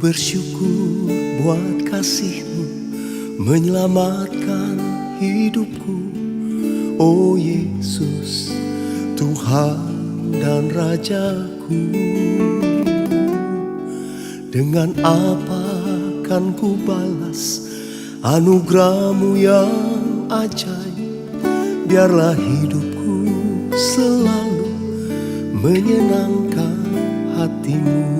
bersyukur buat kasih-Mu menyelamatkan hidupku. Oh Yesus, Tuhan dan Rajaku. Dengan apa kan ku balas anugerah-Mu yang ajaib? Biarlah hidupku selalu menyenangkan hati-Mu.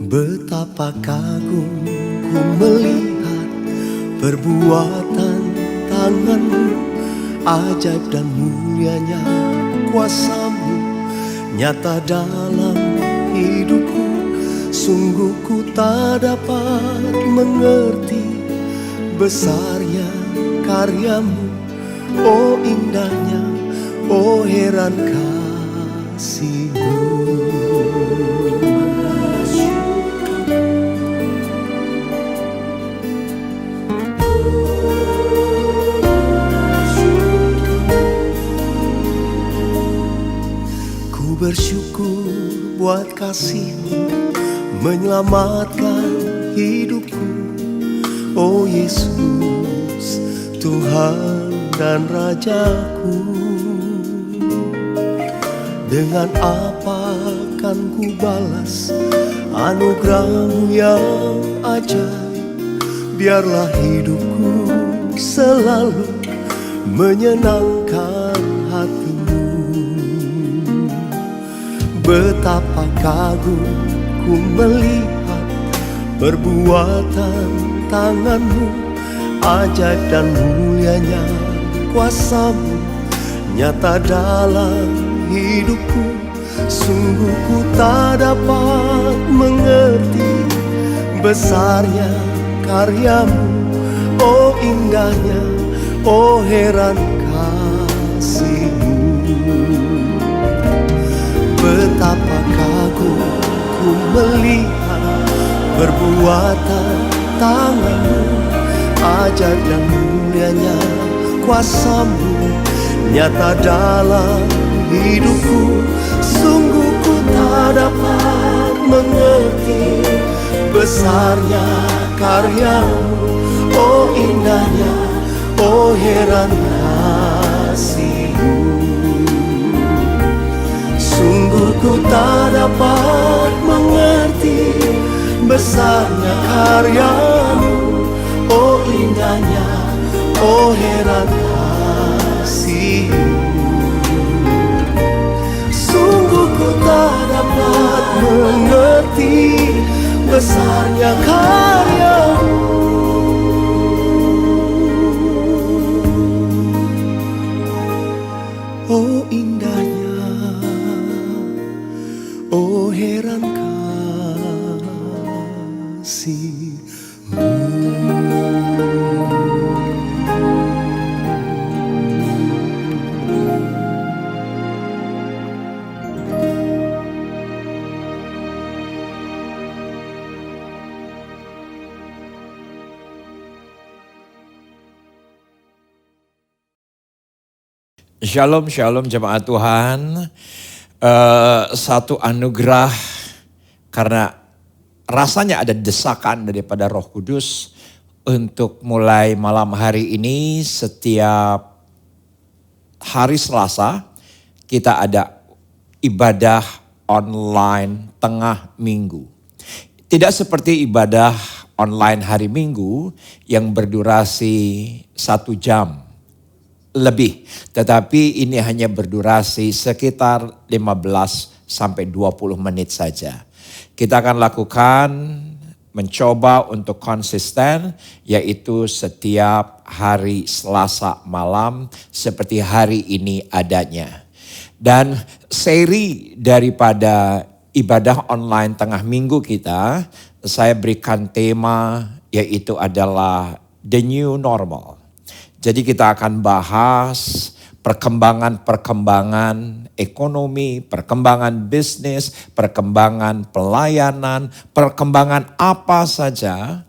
Betapa kagum ku melihat perbuatan tangan-Mu, ajaib dan mulianya kuasa-Mu nyata dalam hidupku. Sungguh ku tak dapat mengerti besarnya karya-Mu. Oh indahnya, oh heran kasih-Mu. Bersyukur buat kasih-Mu menyelamatkan hidupku. Oh Yesus, Tuhan dan Rajaku. Dengan apa kan ku balas anugerah-Mu yang ajaib? Biarlah hidupku selalu menyenangkan hati-Mu. Betapa kagum ku melihat perbuatan tangan-Mu, ajaib dan mulianya kuasa-Mu nyata dalam hidupku. Sungguh ku tak dapat mengerti besarnya karya-Mu. Oh indahnya, oh heran kasih-Mu. Betapa kagum ku melihat perbuatan tangan-Mu, ajaib dan mulianya kuasa-Mu nyata dalam hidupku. Sungguh ku tak dapat mengerti besarnya karya-Mu. Oh indahnya, oh heran kasih-Mu. Sungguh ku tak dapat mengerti besarnya karya-Mu. Oh indahnya, oh heran kasih-Mu. Sungguh ku tak dapat mengerti besarnya karya-Mu. Oh indahnya, oh heran kasih-Mu. Shalom, shalom jemaat Tuhan. Satu anugerah karena rasanya ada desakan daripada Roh Kudus untuk mulai malam hari ini. Setiap hari Selasa kita ada ibadah online tengah minggu. Tidak seperti ibadah online hari Minggu yang berdurasi 1 jam lebih. Tetapi ini hanya berdurasi sekitar 15 sampai 20 menit saja. Kita akan lakukan mencoba untuk konsisten, yaitu setiap hari Selasa malam seperti hari ini adanya. Dan seri daripada ibadah online tengah minggu kita, saya berikan tema yaitu adalah The New Normal. Jadi kita akan bahas perkembangan-perkembangan ekonomi, perkembangan bisnis, perkembangan pelayanan, perkembangan apa saja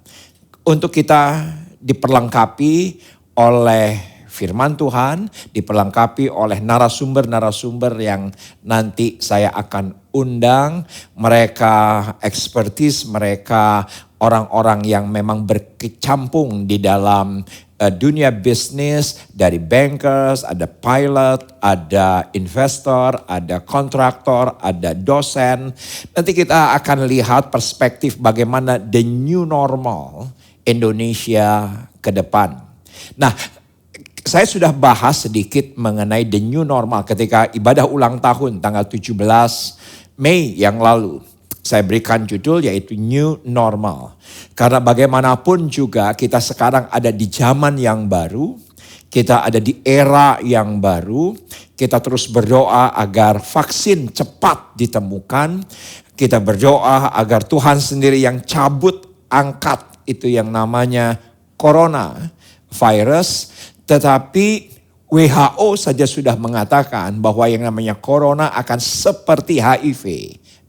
untuk kita diperlengkapi oleh firman Tuhan, diperlengkapi oleh narasumber-narasumber yang nanti saya akan undang. Mereka ekspertis, mereka orang-orang yang memang berkecimpung di dalam dunia bisnis, dari bankers, ada pilot, ada investor, ada kontraktor, ada dosen. Nanti kita akan lihat perspektif bagaimana the new normal Indonesia ke depan. Nah, saya sudah bahas sedikit mengenai the new normal ketika ibadah ulang tahun tanggal 17 Mei yang lalu. Saya berikan judul yaitu New Normal. Karena bagaimanapun juga kita sekarang ada di zaman yang baru. Kita ada di era yang baru. Kita terus berdoa agar vaksin cepat ditemukan. Kita berdoa agar Tuhan sendiri yang cabut angkat itu yang namanya corona virus. Tetapi WHO saja sudah mengatakan bahwa yang namanya corona akan seperti HIV.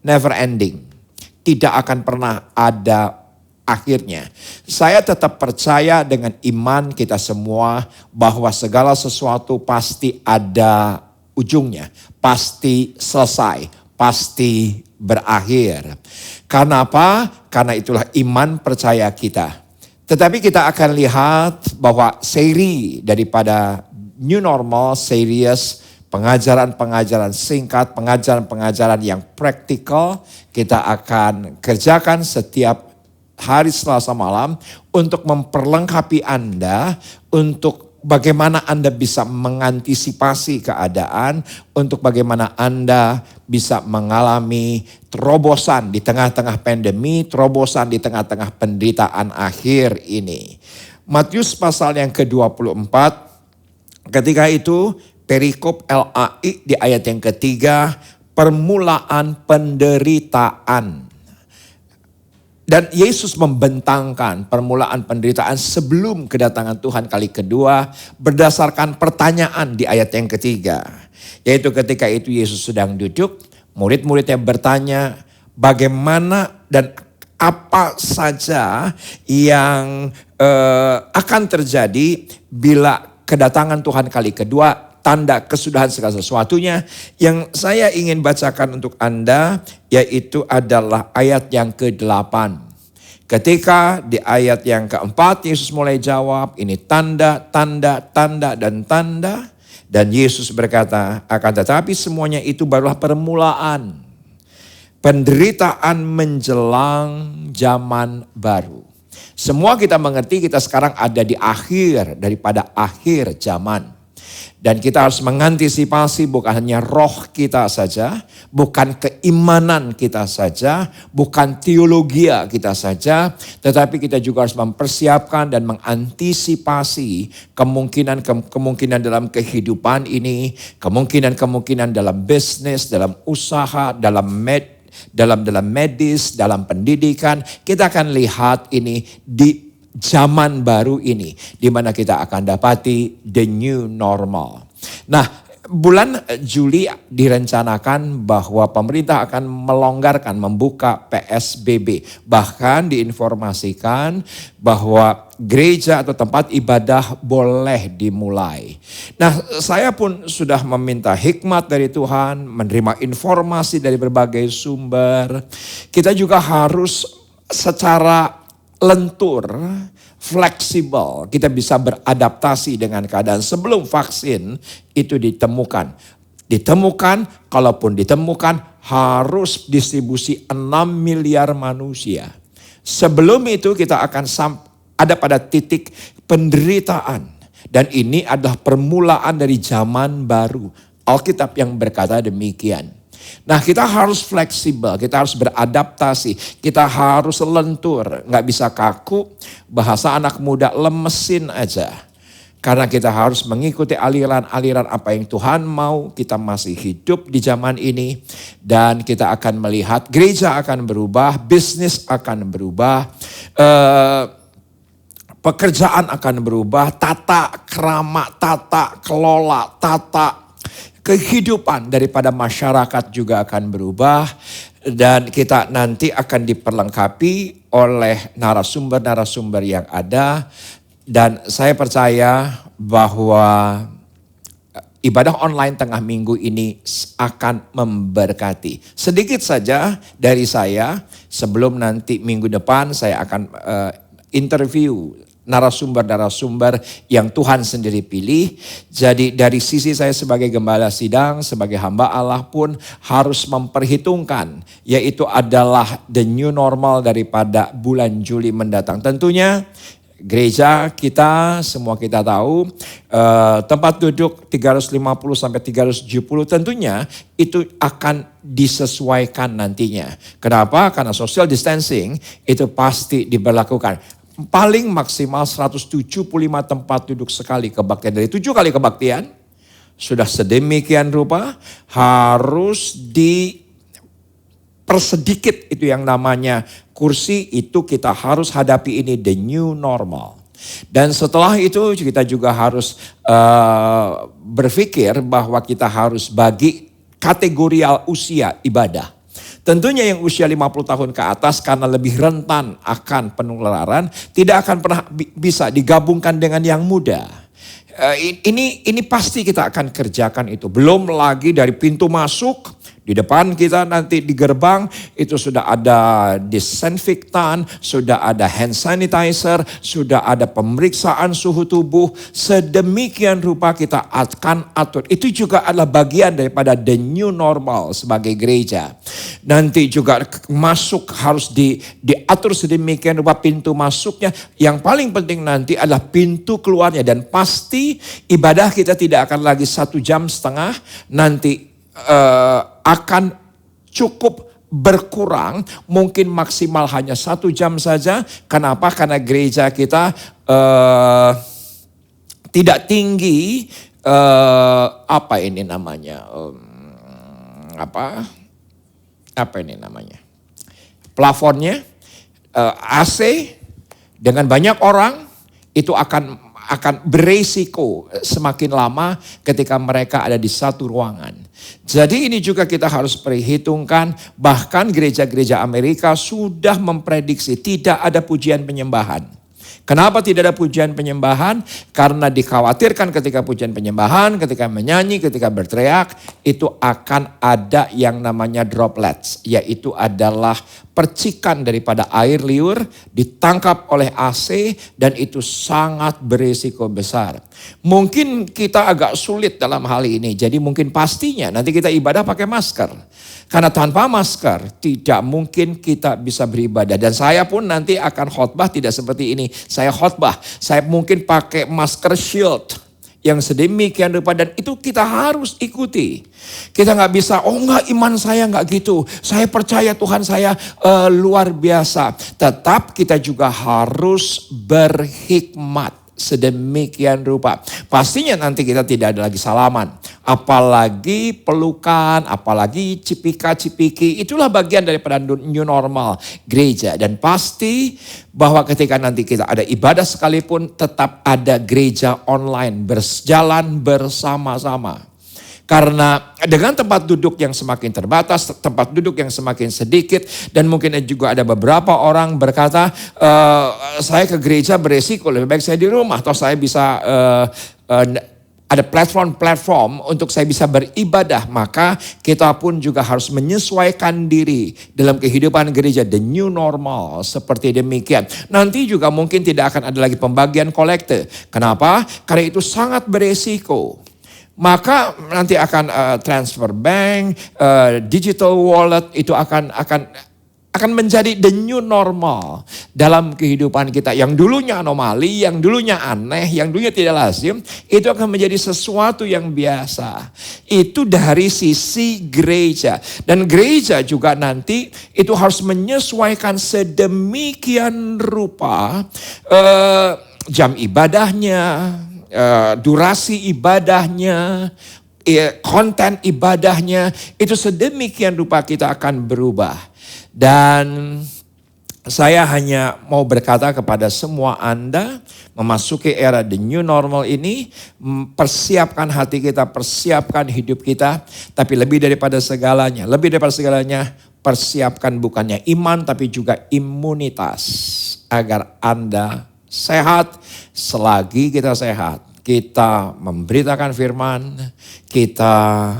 Never ending. Tidak akan pernah ada akhirnya. Saya tetap percaya dengan iman kita semua bahwa segala sesuatu pasti ada ujungnya. Pasti selesai. Pasti berakhir. Karena apa? Karena itulah iman percaya kita. Tetapi kita akan lihat bahwa seri daripada New Normal, serius, pengajaran-pengajaran singkat, pengajaran-pengajaran yang praktikal kita akan kerjakan setiap hari Selasa malam untuk memperlengkapi Anda, untuk bagaimana Anda bisa mengantisipasi keadaan, untuk bagaimana Anda bisa mengalami terobosan di tengah-tengah pandemi, terobosan di tengah-tengah penderitaan akhir ini. Matius pasal yang ke-24, ketika itu perikop LAI di ayat yang ketiga, permulaan penderitaan. Dan Yesus membentangkan permulaan penderitaan sebelum kedatangan Tuhan kali kedua berdasarkan pertanyaan di ayat yang ketiga. Yaitu ketika itu Yesus sedang duduk, murid-muridnya bertanya bagaimana dan apa saja yang akan terjadi bila kedatangan Tuhan kali kedua, tanda kesudahan segala sesuatunya. Yang saya ingin bacakan untuk Anda yaitu adalah ayat yang ke-8. Ketika di ayat yang ke-4 Yesus mulai jawab, ini tanda, tanda, tanda, dan tanda. Dan Yesus berkata, akan tetapi semuanya itu barulah permulaan. Penderitaan menjelang zaman baru. Semua kita mengerti kita sekarang ada di akhir daripada akhir zaman. Dan kita harus mengantisipasi bukan hanya roh kita saja, bukan keimanan kita saja, bukan teologi kita saja, tetapi kita juga harus mempersiapkan dan mengantisipasi kemungkinan-kemungkinan dalam kehidupan ini, kemungkinan-kemungkinan dalam bisnis, dalam usaha, dalam medis, dalam pendidikan. Kita akan lihat ini di zaman baru ini, di mana kita akan dapati the new normal. Nah, bulan Juli direncanakan bahwa pemerintah akan melonggarkan, membuka PSBB. Bahkan diinformasikan bahwa gereja atau tempat ibadah boleh dimulai. Nah, saya pun sudah meminta hikmat dari Tuhan, menerima informasi dari berbagai sumber. Kita juga harus secara lentur, fleksibel, kita bisa beradaptasi dengan keadaan sebelum vaksin itu ditemukan. Kalaupun ditemukan harus distribusi 6 miliar manusia. Sebelum itu kita akan ada pada titik penderitaan. Dan ini adalah permulaan dari zaman baru. Alkitab yang berkata demikian. Nah, kita harus fleksibel, kita harus beradaptasi, kita harus lentur, nggak bisa kaku, bahasa anak muda lemesin aja. Karena kita harus mengikuti aliran-aliran apa yang Tuhan mau, kita masih hidup di zaman ini. Dan kita akan melihat gereja akan berubah, bisnis akan berubah, pekerjaan akan berubah, tata krama, tata kelola, tata kehidupan daripada masyarakat juga akan berubah. Dan kita nanti akan diperlengkapi oleh narasumber-narasumber yang ada. Dan saya percaya bahwa ibadah online tengah minggu ini akan memberkati. Sedikit saja dari saya, sebelum nanti minggu depan saya akan interview narasumber-narasumber yang Tuhan sendiri pilih. Jadi dari sisi saya sebagai gembala sidang, sebagai hamba Allah pun harus memperhitungkan, yaitu adalah the new normal daripada bulan Juli mendatang. Tentunya gereja kita, semua kita tahu, tempat duduk 350 sampai 370 tentunya itu akan disesuaikan nantinya. Kenapa? Karena social distancing itu pasti diberlakukan. Paling maksimal 175 tempat duduk sekali kebaktian. Dari 7 kali kebaktian, sudah sedemikian rupa harus persedikit itu yang namanya kursi, itu kita harus hadapi ini the new normal. Dan setelah itu kita juga harus berpikir bahwa kita harus bagi kategorial usia ibadah. Tentunya yang usia 50 tahun ke atas karena lebih rentan akan penularan tidak akan pernah bisa digabungkan dengan yang muda. Ini pasti kita akan kerjakan itu. Belum lagi dari pintu masuk. Di depan kita nanti di gerbang itu sudah ada disinfektan, sudah ada hand sanitizer, sudah ada pemeriksaan suhu tubuh. Sedemikian rupa kita akan atur. Itu juga adalah bagian daripada the new normal sebagai gereja. Nanti juga masuk harus diatur sedemikian rupa pintu masuknya. Yang paling penting nanti adalah pintu keluarnya. Dan pasti ibadah kita tidak akan lagi 1,5 jam. Nanti akan cukup berkurang, mungkin maksimal hanya 1 jam saja. Kenapa? Karena gereja kita tidak tinggi, apa ini namanya, apa ini namanya, plafonnya, AC dengan banyak orang itu akan beresiko semakin lama ketika mereka ada di satu ruangan. Jadi ini juga kita harus perhitungkan, bahkan gereja-gereja Amerika sudah memprediksi tidak ada pujian penyembahan. Kenapa tidak ada pujian penyembahan? Karena dikhawatirkan ketika pujian penyembahan, ketika menyanyi, ketika berteriak, itu akan ada yang namanya droplets. Yaitu adalah percikan daripada air liur ditangkap oleh AC dan itu sangat berisiko besar. Mungkin kita agak sulit dalam hal ini. Jadi mungkin pastinya nanti kita ibadah pakai masker. Karena tanpa masker tidak mungkin kita bisa beribadah. Dan saya pun nanti akan khotbah tidak seperti ini. Saya khotbah, saya mungkin pakai masker shield yang sedemikian rupa, dan itu kita harus ikuti. Kita nggak bisa, oh enggak, iman saya nggak gitu. Saya percaya Tuhan saya luar biasa. Tetap kita juga harus berhikmat sedemikian rupa. Pastinya nanti kita tidak ada lagi salaman. Apalagi pelukan, apalagi cipika-cipiki. Itulah bagian daripada new normal gereja. Dan pasti bahwa ketika nanti kita ada ibadah sekalipun tetap ada gereja online berjalan bersama-sama. Karena dengan tempat duduk yang semakin terbatas, tempat duduk yang semakin sedikit, dan mungkin juga ada beberapa orang berkata, saya ke gereja beresiko, lebih baik saya di rumah, atau saya bisa ada platform untuk saya bisa beribadah. Maka kita pun juga harus menyesuaikan diri dalam kehidupan gereja, the new normal seperti demikian. Nanti juga mungkin tidak akan ada lagi pembagian kolekte. Kenapa? Karena itu sangat beresiko. Maka nanti akan transfer bank, digital wallet itu akan menjadi the new normal dalam kehidupan kita. Yang dulunya anomali, yang dulunya aneh, yang dulunya tidak lazim, itu akan menjadi sesuatu yang biasa. Itu dari sisi gereja. Dan gereja juga nanti itu harus menyesuaikan sedemikian rupa jam ibadahnya, durasi ibadahnya, konten ibadahnya, itu sedemikian rupa kita akan berubah. Dan saya hanya mau berkata kepada semua Anda, memasuki era the new normal ini, persiapkan hati kita, persiapkan hidup kita, tapi lebih daripada segalanya, persiapkan bukannya iman tapi juga imunitas agar Anda sehat. Selagi kita sehat, kita memberitakan firman, kita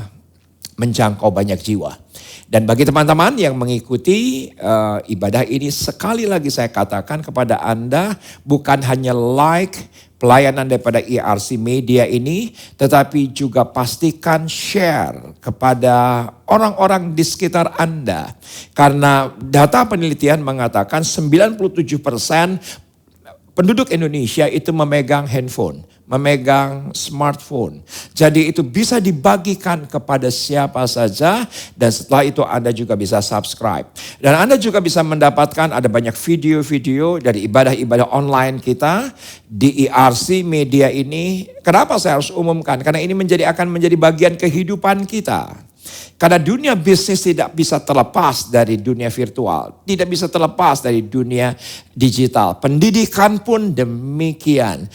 menjangkau banyak jiwa. Dan bagi teman-teman yang mengikuti ibadah ini, sekali lagi saya katakan kepada Anda, bukan hanya like pelayanan daripada ERC Media ini, tetapi juga pastikan share kepada orang-orang di sekitar Anda. Karena data penelitian mengatakan 97% penduduk Indonesia itu memegang handphone, memegang smartphone. Jadi itu bisa dibagikan kepada siapa saja, dan setelah itu Anda juga bisa subscribe. Dan Anda juga bisa mendapatkan ada banyak video-video dari ibadah-ibadah online kita di ERC Media ini. Kenapa saya harus umumkan? Karena ini akan menjadi bagian kehidupan kita. Karena dunia bisnis tidak bisa terlepas dari dunia virtual. Tidak bisa terlepas dari dunia digital. Pendidikan pun demikian.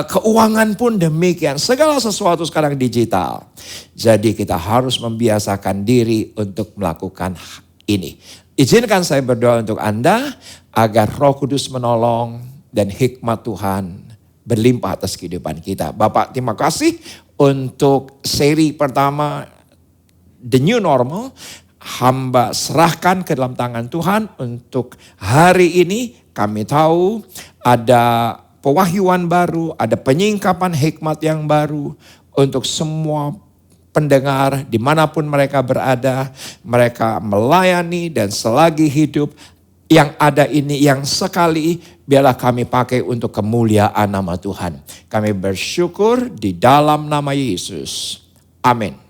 Keuangan pun demikian. Segala sesuatu sekarang digital. Jadi kita harus membiasakan diri untuk melakukan ini. Izinkan saya berdoa untuk Anda agar Roh Kudus menolong dan hikmat Tuhan berlimpah atas kehidupan kita. Bapak, terima kasih untuk seri pertama The New Normal. Hamba serahkan ke dalam tangan Tuhan untuk hari ini. Kami tahu ada pewahyuan baru, ada penyingkapan hikmat yang baru untuk semua pendengar dimanapun mereka berada. Mereka melayani dan selagi hidup yang ada ini, yang sekali biarlah kami pakai untuk kemuliaan nama Tuhan. Kami bersyukur di dalam nama Yesus. Amin.